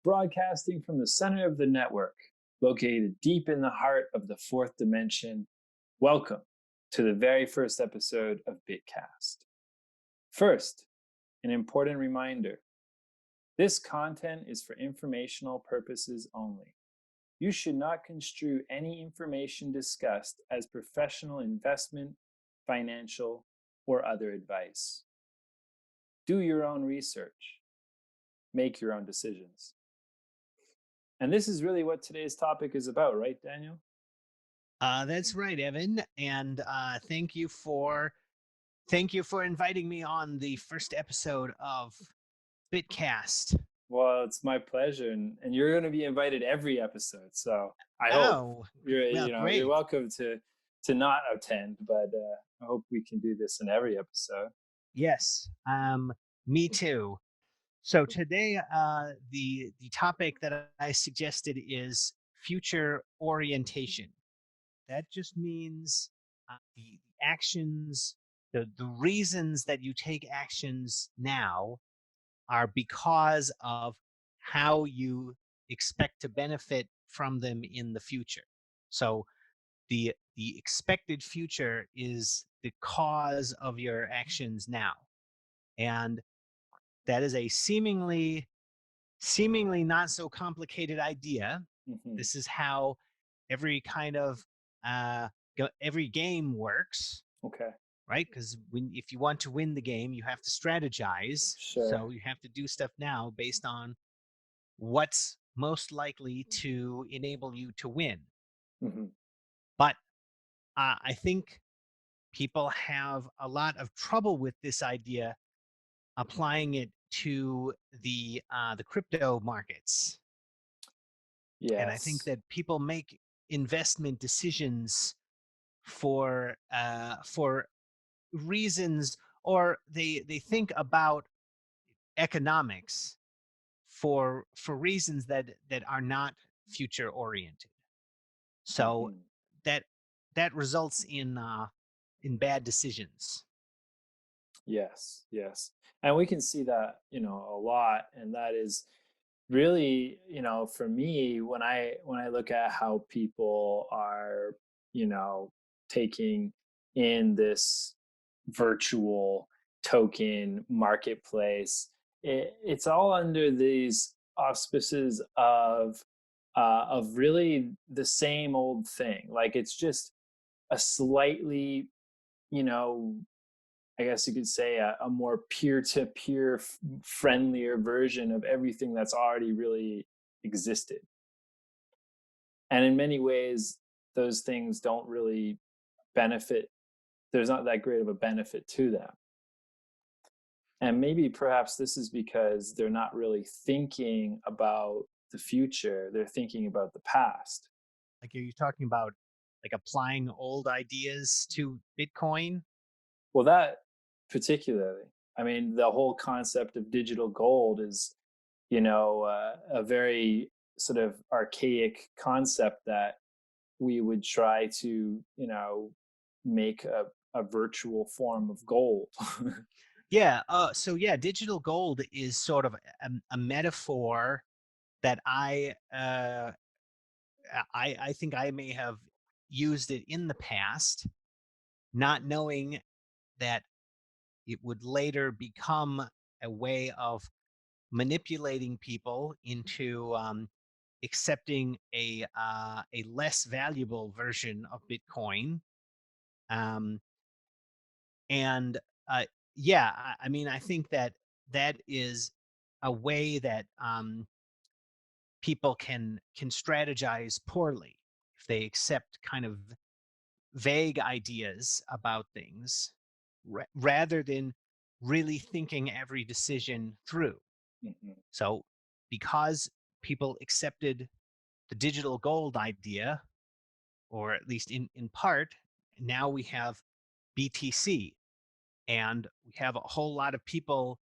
broadcasting from the center of the network, located deep in the heart of the fourth dimension. Welcome to the very first episode of BitCast. First, an important reminder. This content is for informational purposes only. You should not construe any information discussed as professional investment, financial, or other advice. Do your own research. Make your own decisions. And this is really what today's topic is about, right, Daniel? That's right, Evan. And thank you for inviting me on the first episode of BitCast. Well, it's my pleasure, and you're going to be invited every episode. So I hope Oh, well, you're great. welcome to not attend, but I hope we can do this in every episode. Yes. Me too. So today, the topic that I suggested is future orientation. That just means the actions, the reasons that you take actions now are because of how you expect to benefit from them in the future. So the expected future is the cause of your actions now. And that is a seemingly not so complicated idea. Mm-hmm. This is how every kind of every game works, Okay, right? Because if you want to win the game, you have to strategize. sure. So you have to do stuff now based on what's most likely to enable you to win. Mm-hmm. But I think people have a lot of trouble with this idea applying it to the crypto markets. And I think Yes. that people make investment decisions for reasons, or they think about economics for reasons that are not future oriented. So Mm-hmm. that that results in bad decisions. Yes, yes. And we can see that, a lot. And that is really, for me, when I look at how people are, you know, taking in this virtual token marketplace, it's all under these auspices of really the same old thing. Like it's just a slightly, you know, I guess you could say a more peer-to-peer friendlier version of everything that's already really existed. And in many ways, those things don't really benefit. There's not that great of a benefit to them. And maybe perhaps this is because they're not really thinking about the future. They're thinking about the past. Like, are you talking about like applying old ideas to Bitcoin? Well, that particularly, I mean, the whole concept of digital gold is, a very sort of archaic concept that we would try to, make a virtual form of gold. Yeah. So yeah, digital gold is sort of a metaphor that I think I may have used it in the past, not knowing that it would later become a way of manipulating people into accepting a less valuable version of Bitcoin. Um, and yeah, I mean, I think that that is a way that people can strategize poorly if they accept kind of vague ideas about things rather than really thinking every decision through. Mhm. So, because people accepted the digital gold idea, or at least in part, now we have BTC, and we have a whole lot of people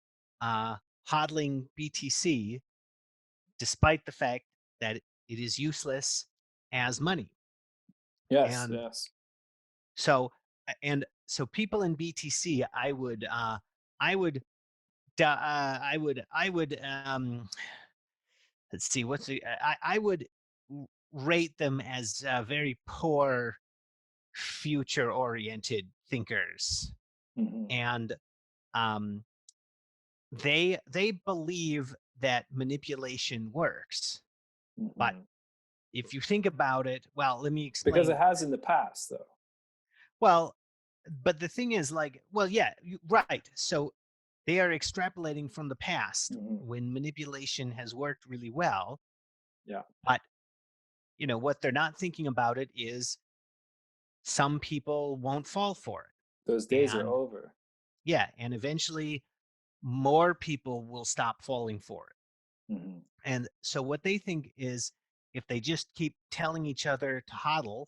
hodling BTC, despite the fact that it is useless as money. Yes, And yes. so, and so people in BTC, I would, I would let's see, I would rate them as very poor future oriented thinkers. Hmm. And um, they believe that manipulation works. But Hmm. if you think about it, well, let me Because it explain. has in the past, though. Well, but the thing is, like, well, yeah, right. So they are extrapolating from the past Hmm. when manipulation has worked really well. Yeah, But what they're not thinking about it is some people won't fall for those it, days are and over. yeah, and eventually more people will stop falling for it. Hmm. And so what they think is, if they just keep telling each other to hodl,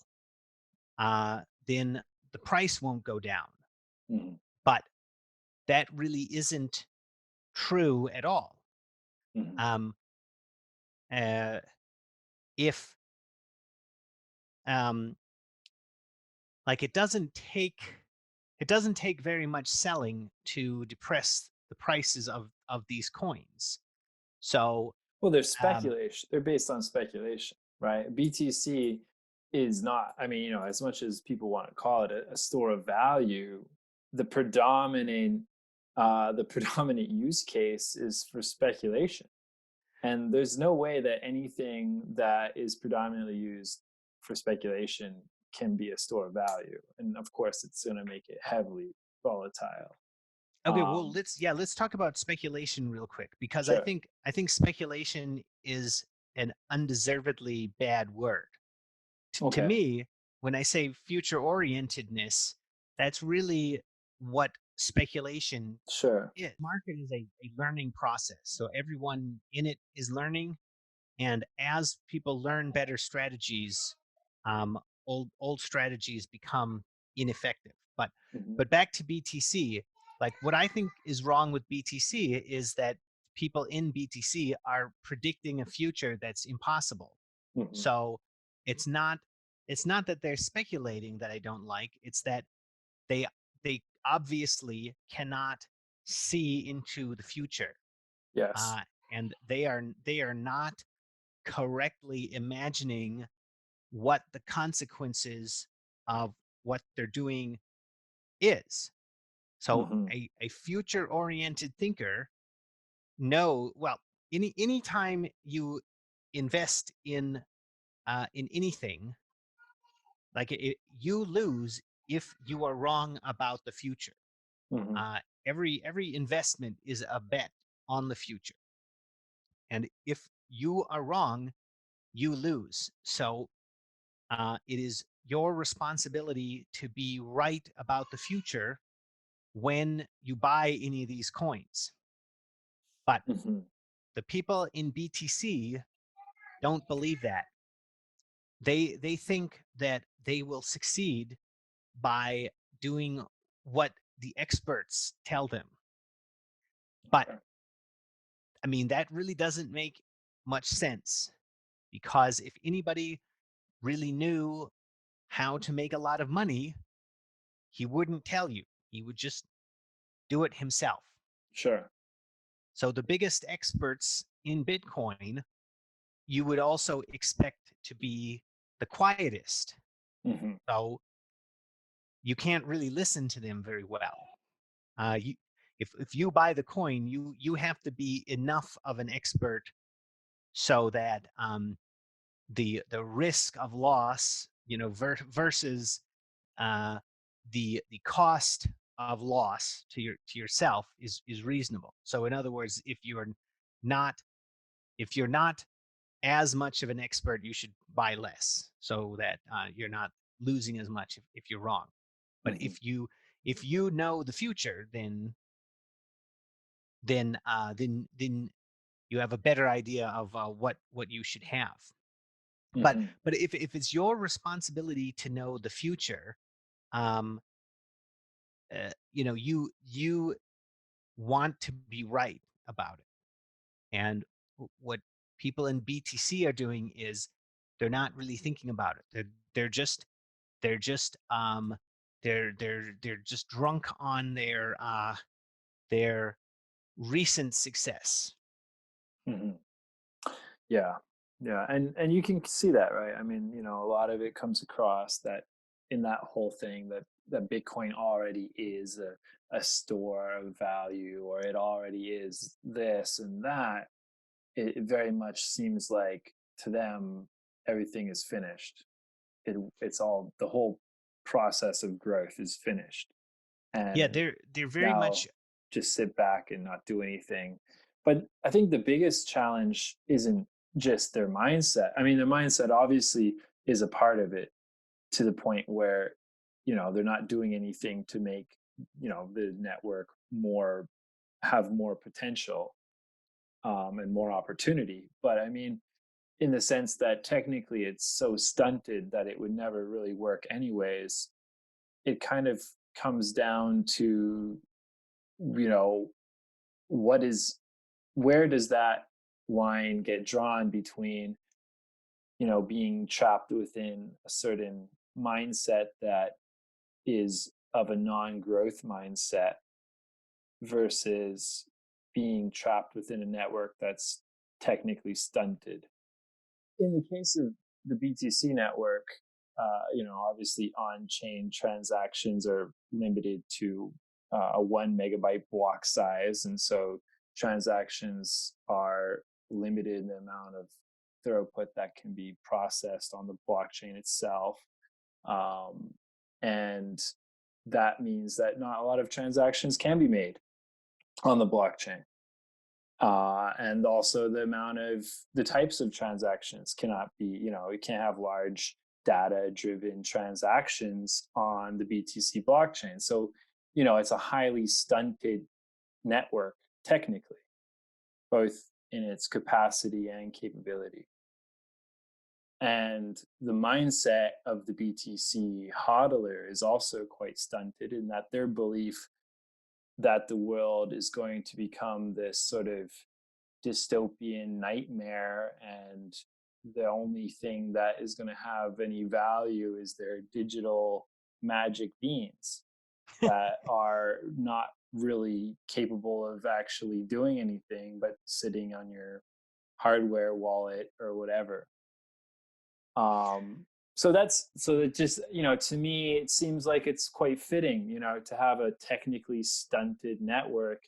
then the price won't go down. Hmm. But that really isn't true at all. Hmm. Um, uh, if um, like it doesn't take very much selling to depress the prices of these coins. So Well, they're um, speculation. They're based on speculation, right? BTC is not, I mean, as much as people want to call it a store of value, the predominant the predominant use case is for speculation. And there's no way that anything that is predominantly used for speculation can be a store of value. And of course, it's going to make it heavily volatile. okay, well, Um, let's talk about speculation real quick, because I sure. think I think speculation is an undeservedly bad word. To Okay. me, when I say future orientedness, that's really what speculation Sure. is. Market is a learning process. So everyone in it is learning. And as people learn better strategies, um, old strategies become ineffective. But Hmm. but back to BTC, like what I think is wrong with BTC is that people in BTC are predicting a future that's impossible. Hmm. So it's not it's not that they're speculating that I don't like. It's that they they obviously cannot see into the future, Yes. uh, and they are not correctly imagining what the consequences of what they're doing is. So Hmm. a future oriented thinker know well, anytime you invest in anything, like you lose if you are wrong about the future. Hmm. Every investment is a bet on the future, and if you are wrong, you lose. So it is your responsibility to be right about the future when you buy any of these coins. But Hmm. the people in BTC don't believe that. They think that they will succeed by doing what the experts tell them. But Okay. I mean, that really doesn't make much sense, because if anybody really knew how to make a lot of money, he wouldn't tell you. He would just do it himself. Sure. So the biggest experts in Bitcoin, you would also expect to be the quietest. Hmm. So you can't really listen to them very well. You, if you buy the coin, you have to be enough of an expert so that the risk of loss, versus uh, the cost of loss to yourself is reasonable. So in other words, not if you're not as much of an expert, you should buy less so that you're not losing as much if you're wrong. But Hmm. if you know the future, then you have a better idea of what you should have. But Hmm. but if it's your responsibility to know the future, um, you want to be right about it. And what people in BTC are doing is they're not really thinking about it. They're just they're just they're just drunk on their recent success. Hmm. Yeah. Yeah. And you can see that, right? I mean, a lot of it comes across that in that whole thing that Bitcoin already is a store of value, or it already is this and that. It very much seems like to them everything is finished. It's all, the whole process of growth is finished. Yeah, And they're very much. now just sit back and not do anything. But I think the biggest challenge isn't just their mindset. I mean, their mindset obviously is a part of it, to the point where, they're not doing anything to make, the network more, have more potential, and more opportunity. But I mean, in the sense that technically it's so stunted that it would never really work anyways, it kind of comes down to, you know, what is, where does that line get drawn between, being trapped within a certain mindset that is of a non-growth mindset versus being trapped within a network that's technically stunted. In the case of the BTC network, obviously on-chain transactions are limited to a 1 megabyte block size, and so transactions are limited in the amount of throughput that can be processed on the blockchain itself, um, and that means that not a lot of transactions can be made on the blockchain, and also the amount of the types of transactions cannot be, you can't have large data driven transactions on the BTC blockchain. So, it's a highly stunted network technically, both in its capacity and capability. And the mindset of the BTC hodler is also quite stunted, in that their belief that the world is going to become this sort of dystopian nightmare, and the only thing that is going to have any value is their digital magic beans that are not really capable of actually doing anything but sitting on your hardware wallet or whatever. um so it just, to me it seems like it's quite fitting, to have a technically stunted network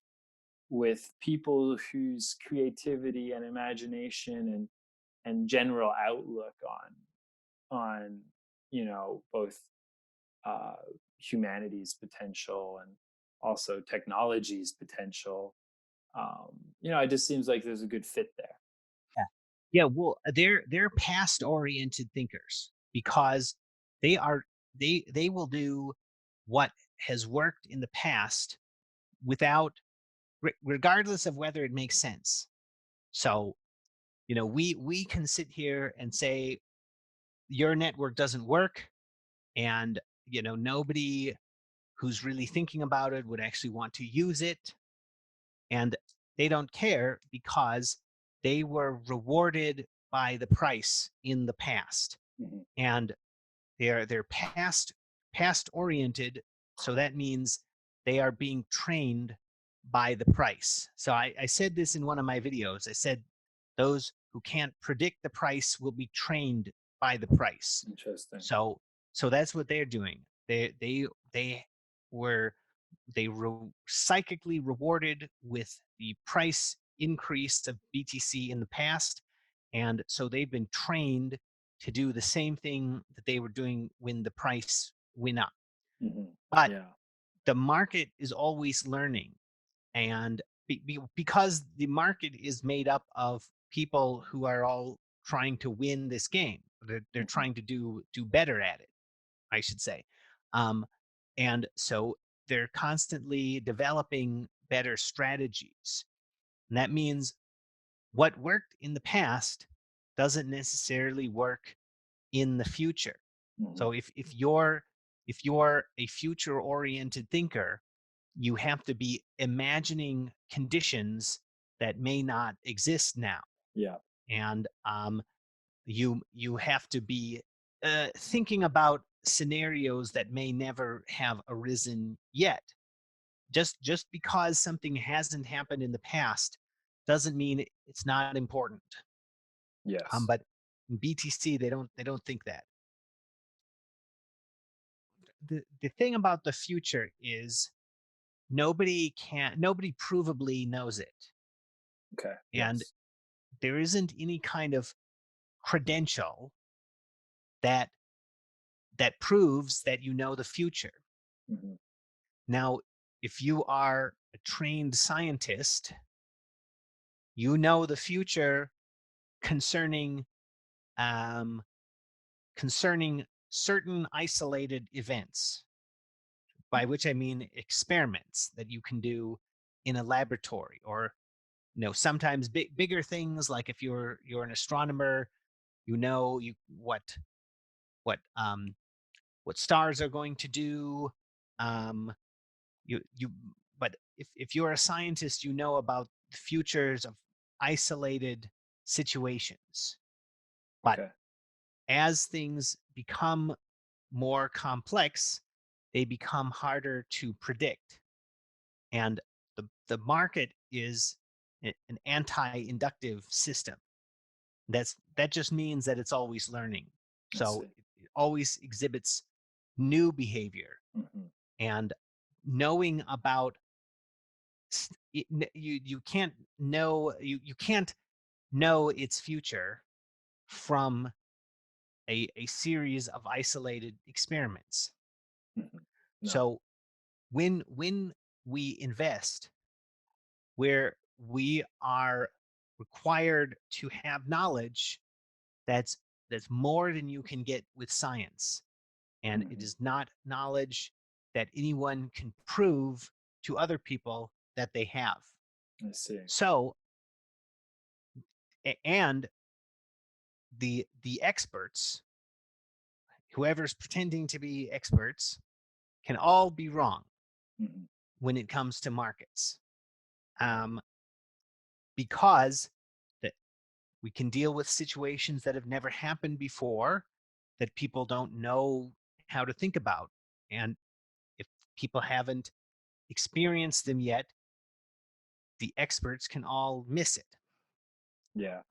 with people whose creativity and imagination and general outlook on both uh, humanity's potential and also technology's potential. It just seems like there's a good fit there. Yeah. Yeah, well, they're past oriented thinkers because they are they will do what has worked in the past without regardless of whether it makes sense. So, we can sit here and say your network doesn't work, and nobody who's really thinking about it would actually want to use it, and they don't care because they were rewarded by the price in the past, Mhm. and they're past oriented, so that means they are being trained by the price. So I said this in one of my videos. I said those who can't predict the price will be trained by the price. Interesting. So that's what they're doing. They were psychically rewarded with the price increase of BTC in the past, and so they've been trained to do the same thing that they were doing when the price went up. Hmm. But Yeah. the market is always learning, and because the market is made up of people who are all trying to win this game, they're Hmm. trying to do better at it, I should say. Um, and so they're constantly developing better strategies. And that means what worked in the past doesn't necessarily work in the future. Hmm. So if you're a future oriented thinker, you have to be imagining conditions that may not exist now, Yeah. and you have to be thinking about scenarios that may never have arisen yet. Just because something hasn't happened in the past doesn't mean it's not important. Yes. But in BTC, they don't think that. The thing about the future is nobody provably knows it, Okay. and Yes. there isn't any kind of credential that proves that you know the future. Hmm. Now, if you are a trained scientist, you know the future concerning um, concerning certain isolated events, by which I mean experiments that you can do in a laboratory, or sometimes bigger things, like if you're an astronomer, you what um, what stars are going to do. Um, you but if you're a scientist, you know about the futures of isolated situations. But Okay. as things become more complex, they become harder to predict. And the market is an anti-inductive system. That just means that it's always learning. I So see. it always exhibits new behavior. Hmm. And knowing about you can't know you can't know its future from a series of isolated experiments. Hmm. No. So when we invest, where we are required to have knowledge that's more than you can get with science, and it Hmm. is not knowledge that anyone can prove to other people that they have. I see. So and the experts, whoever's pretending to be experts, can all be wrong Hmm. when it comes to markets, um, because that we can deal with situations that have never happened before, that people don't know how to think about. And if people haven't experienced them yet, the experts can all miss it. Yeah.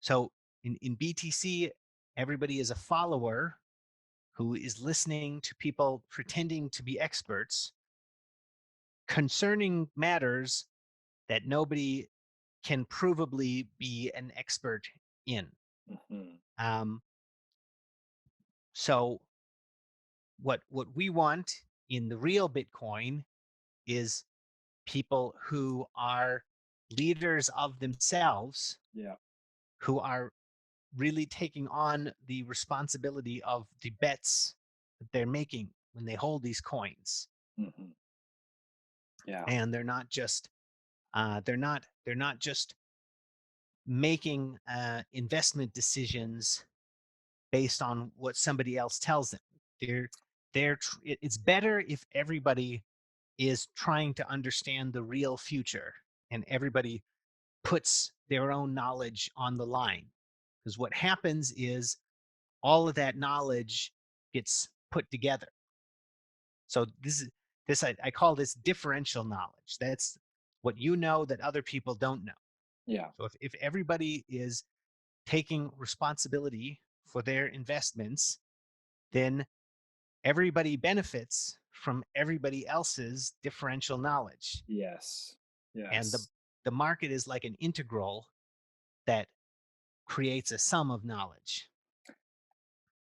So in BTC, everybody is a follower who is listening to people pretending to be experts concerning matters that nobody can provably be an expert in. Hmm. Um, so what we want in the real Bitcoin is people who are leaders of themselves, Yeah. who are really taking on the responsibility of the bets that they're making when they hold these coins. Hmm. Yeah. And they're not just making investment decisions based on what somebody else tells them. They're it's better if everybody is trying to understand the real future, and everybody puts their own knowledge on the line. Because what happens is all of that knowledge gets put together. So I call this differential knowledge. That's what you know that other people don't know. Yeah. So if everybody is taking responsibility for their investments, then everybody benefits from everybody else's differential knowledge. Yes. And Yes. the market is like an integral that creates a sum of knowledge.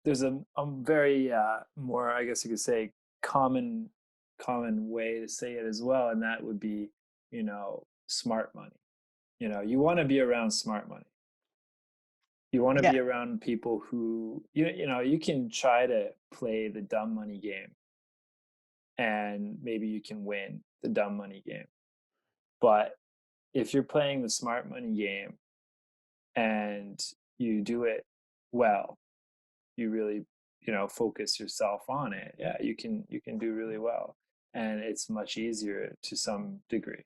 There's a very more, I guess you could say, common common way to say it as well, and that would be, smart money. You want to be around smart money. You want to Yeah. be around people who, you can try to play the dumb money game, and maybe you can win the dumb money game. But if you're playing the smart money game and you do it well, you really, focus yourself on it, yeah, you can do really well, and it's much easier to some degree.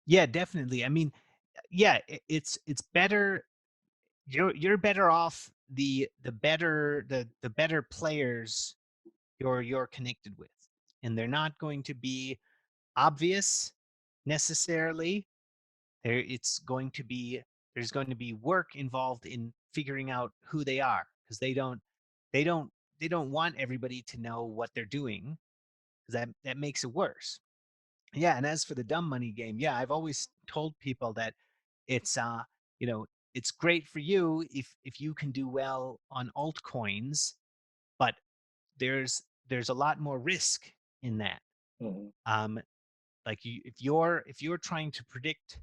Yeah, definitely. I mean, yeah, it's better. You're better off the better players you're connected with, and they're not going to be obvious necessarily. There it's going to be there's going to be work involved in figuring out who they are, because they don't they don't want everybody to know what they're doing, because that makes it worse. Yeah, and as for the dumb money game, yeah, I've always told people that it's you know, it's great for you if you can do well on altcoins, but there's a lot more risk in that. Mhm. Um, like if you're trying to predict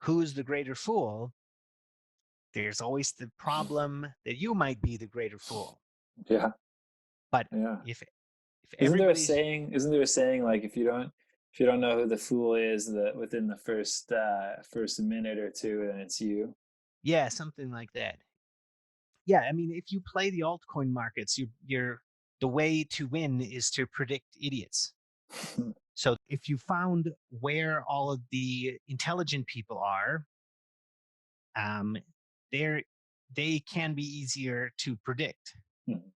who's the greater fool, there's always the problem that you might be the greater fool. Yeah, But yeah. if everybody's Isn't there a saying like if you don't know who the fool is that within the first minute or two, then it's you. yeah, something like that. Yeah, I mean, if you play the altcoin markets, you're the way to win is to predict idiots. So if you found where all of the intelligent people are, um, they're they can be easier to predict, Mhm,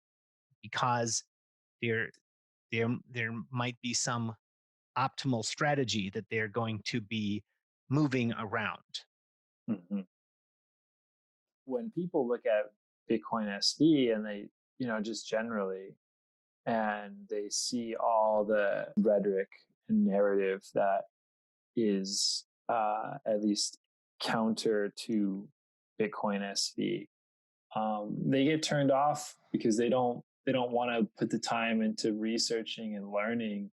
because there there might be some optimal strategy that they're going to be moving around. mhm. When people look at Bitcoin SV and they, just generally, and they see all the rhetoric and narrative that is at least counter to Bitcoin SV, they get turned off because they don't want to put the time into researching and learning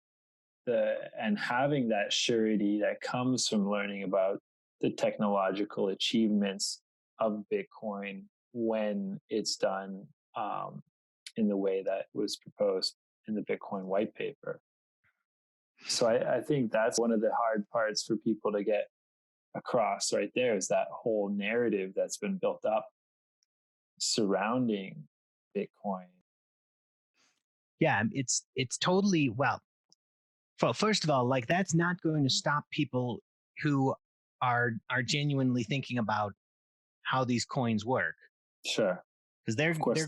and having that surety that comes from learning about the technological achievements of Bitcoin when it's done in the way that was proposed in the Bitcoin white paper. So I think that's one of the hard parts for people to get across right there, is that whole narrative that's been built up surrounding Bitcoin. Yeah, it's totally, well, first of all, like, that's not going to stop people who are genuinely thinking about how these coins work, Sure, because of course not.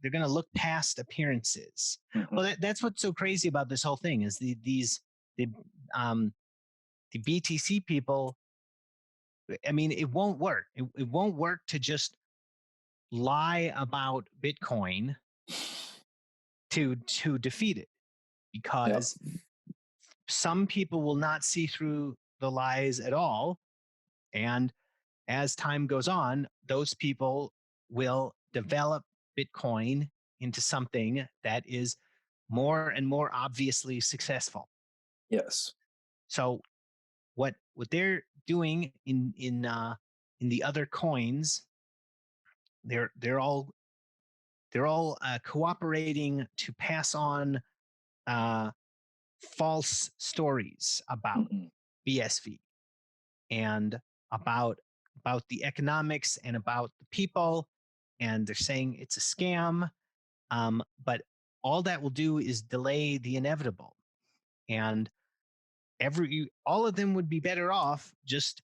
they're going to look past appearances. Mm-hmm. Well, that's what's so crazy about this whole thing is the um the BTC people. I mean, it won't work. It won't work to just lie about Bitcoin to defeat it, Yep. because some people will not see through the lies at all. And as time goes on, those people will develop Bitcoin into something that is more and more obviously successful. Yes. So what they're doing in the other coins, they're all cooperating to pass on uh, false stories about Mm-hmm. BSV, and about the economics and about the people, and they're saying it's a scam. But all that will do is delay the inevitable, and all of them would be better off just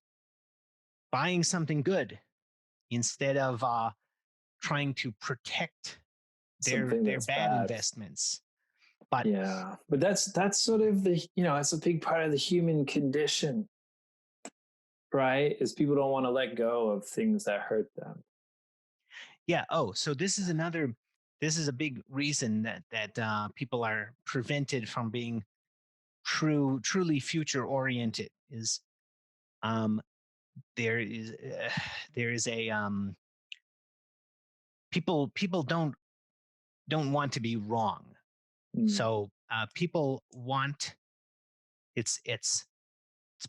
buying something good, instead of trying to protect Something their that's bad bad. investments. But Yeah, but that's sort of it's a big part of the human condition, right? Is people don't want to let go of things that hurt them. yeah, oh, so this is a big reason that people are prevented from being truly future oriented, is um there is there is a people don't want to be wrong. Mm, So people want, it's it's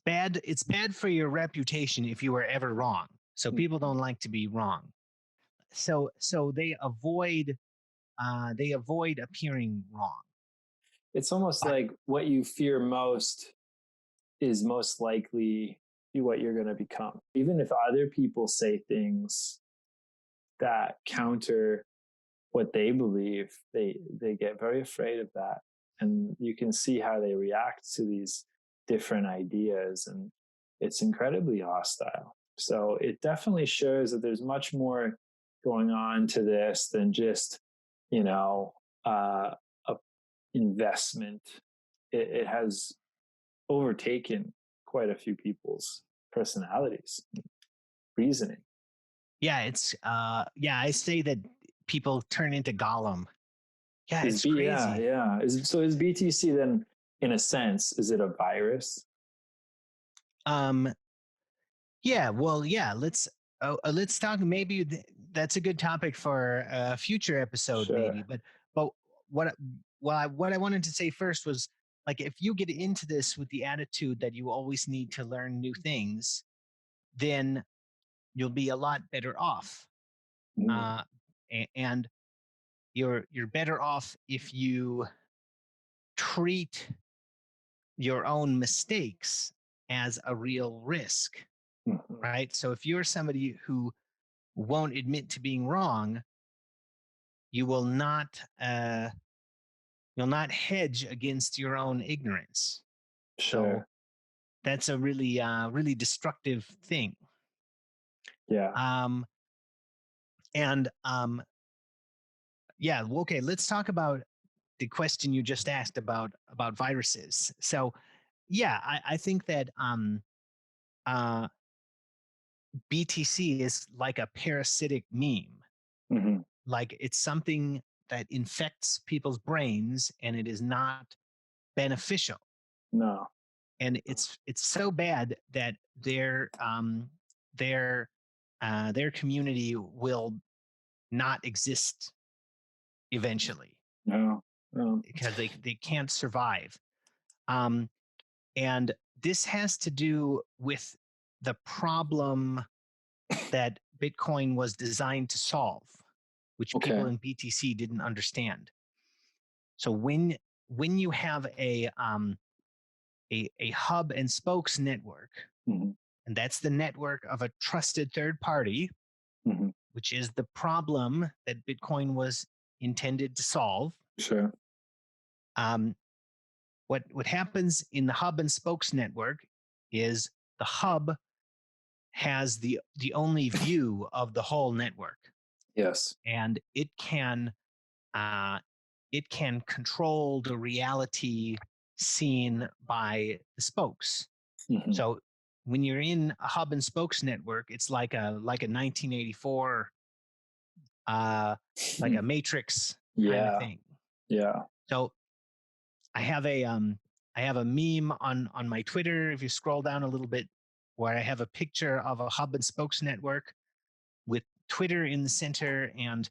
bad for your reputation if you were ever wrong. So people mhm. don't like to be wrong. So they avoid appearing wrong. It's almost But like what you fear most is most likely what you're going to become. Even if other people say things that counter what they believe, they get very afraid of that, and you can see how they react to these different ideas, and it's incredibly hostile. So it definitely shows that there's much more going on to this than just you know a investment. It has overtaken quite a few people's personalities. reasoning. Yeah, yeah, I say that people turn into Gollum. Yeah, Is it's B yeah, crazy. yeah. Is BTC then, in a sense, is it a virus? Um, yeah, well, yeah, let's talk. Maybe that's a good topic for a future episode, maybe. Sure. But what what I wanted to say first was, like, if you get into this with the attitude that you always need to learn new things, then you'll be a lot better off. Mm, Uh, and you're better off if you treat your own mistakes as a real risk, mhm. right? So if you're somebody who won't admit to being wrong, you will not you'll not hedge against your own ignorance. So Sure. that's a really destructive thing. Yeah. Um, and yeah, okay, let's talk about the question you just asked about viruses. So yeah, I think that uh, BTC is like a parasitic meme. Mhm. Like, it's something that infects people's brains and it is not beneficial. No. And it's so bad that their their community will not exist eventually No. No. because they can't survive. Um, and this has to do with the problem that Bitcoin was designed to solve, which Okay. people in BTC didn't understand. So when you have a hub and spokes network, Mhm. and that's the network of a trusted third party, Mhm. which is the problem that Bitcoin was intended to solve. Sure. Um, what happens in the hub and spokes network is the hub has the only view of the whole network, Yes. and uh, it can control the reality seen by the spokes. Mhm. So when you're in a hub and spokes network, it's like a 1984 like a matrix kind of Yeah. thing. Yeah. So I have I have a meme on my Twitter, if you scroll down a little bit, where I have a picture of a hub and spokes network with Twitter in the center and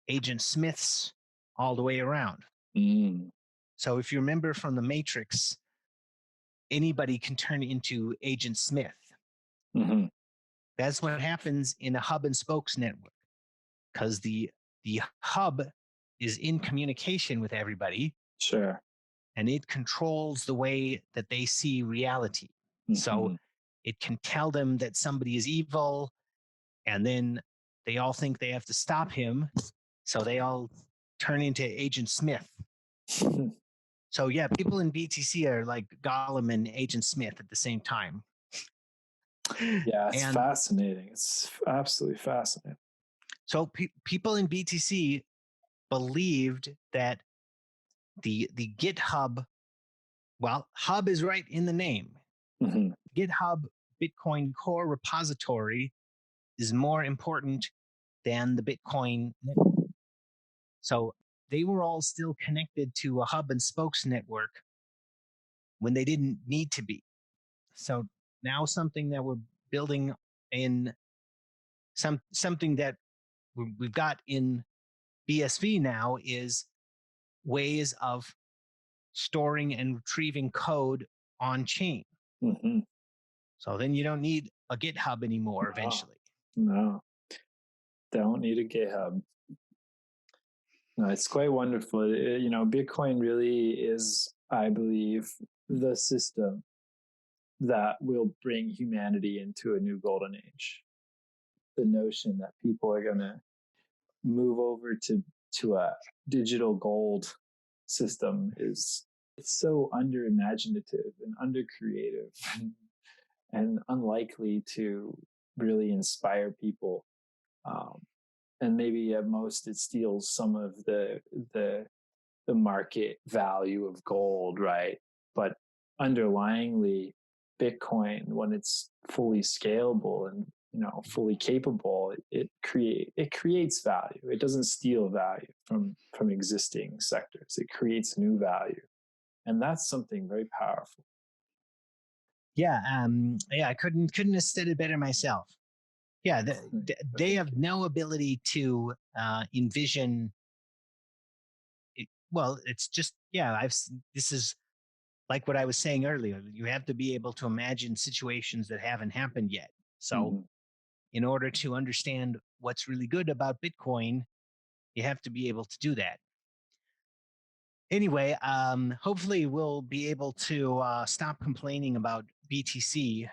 Agent Smiths all the way around. Mm. So if you remember from the Matrix, anybody can turn into Agent Smith. Mhm. That's what happens in a hub and spokes network, because the hub is in communication with everybody Sure. and it controls the way that they see reality. So Mhm. it can tell them that somebody is evil, and then they all think they have to stop him. So they all turn into Agent Smith. So yeah, people in BTC are like Gollum and Agent Smith at the same time. Yeah, it's And fascinating. It's absolutely fascinating. so people in BTC believed that the GitHub, well, hub is right in the name. Mhm. GitHub Bitcoin core repository is more important than the Bitcoin network. So they were all still connected to a hub and spokes network when they didn't need to be. So now something that we're building in something that we've got in BSV now is ways of storing and retrieving code on chain. Mhm. So then you don't need a GitHub anymore No. eventually. No. Don't need a GitHub. No, it's quite wonderful. Bitcoin really is, I believe, the system that will bring humanity into a new golden age. The notion that people are going to move over to a digital gold system is it's so under imaginative and under creative and unlikely to really inspire people. Um, and maybe at most it steals some of the the market value of gold, right? But underlyingly, Bitcoin, when it's fully scalable and fully capable, it creates value. It doesn't steal value from existing sectors. It creates new value, and that's something very powerful. Yeah, I couldn't have said it better myself. Yeah, they Thank have you. no ability to envision. Well, it's just yeah. This is like what I was saying earlier. You have to be able to imagine situations that haven't happened yet. So, Hmm. in order to understand what's really good about Bitcoin, you have to be able to do that. Anyway, hopefully we'll be able to stop complaining about BTC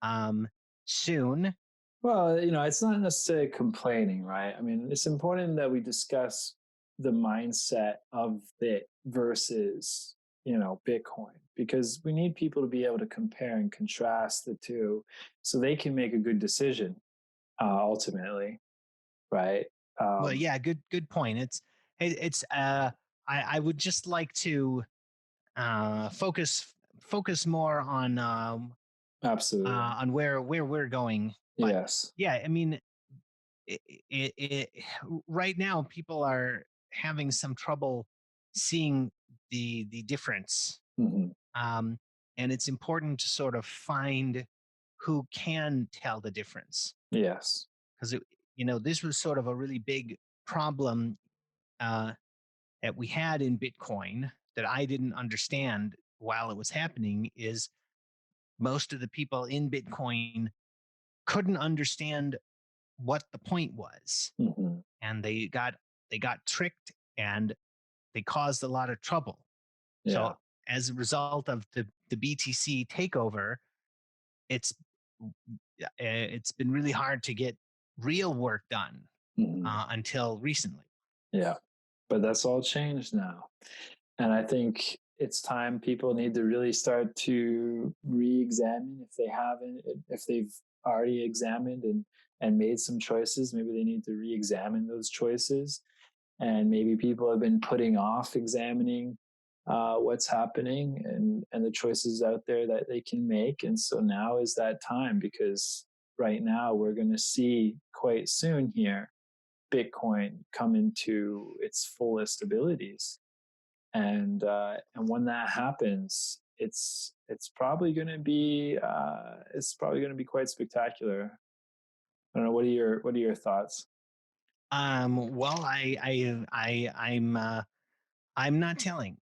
um, soon. Well, it's not necessarily complaining, right? I mean, it's important that we discuss the mindset of it versus, Bitcoin, because we need people to be able to compare and contrast the two so they can make a good decision ultimately, right? Well, Um, yeah, good point. It's I would just like to focus more Absolutely. on where we're going. But Yes. yeah, I mean, it right now people are having some trouble seeing the difference, Hmm. um, and it's important to sort of find who can tell the difference Yes. because this was sort of a really big problem uh, that we had in Bitcoin that I didn't understand while it was happening is most of the people in Bitcoin couldn't understand what the point was, Hmm. and they got tricked and they caused a lot of trouble. Yeah. So as a result of the BTC takeover, it's it's been really hard to get real work done Hmm. until recently. Yeah. But that's all changed now. And I think it's time people need to really start to re-examine if they haven't, if they've already examined and made some choices. Maybe they need to re-examine those choices. And maybe people have been putting off examining what's happening and the choices out there that they can make. And so now is that time, because right now we're going to see quite soon here Bitcoin come into its fullest abilities, and when that happens, it's probably going to be quite spectacular. I don't know. What are your thoughts? Well, I'm not telling.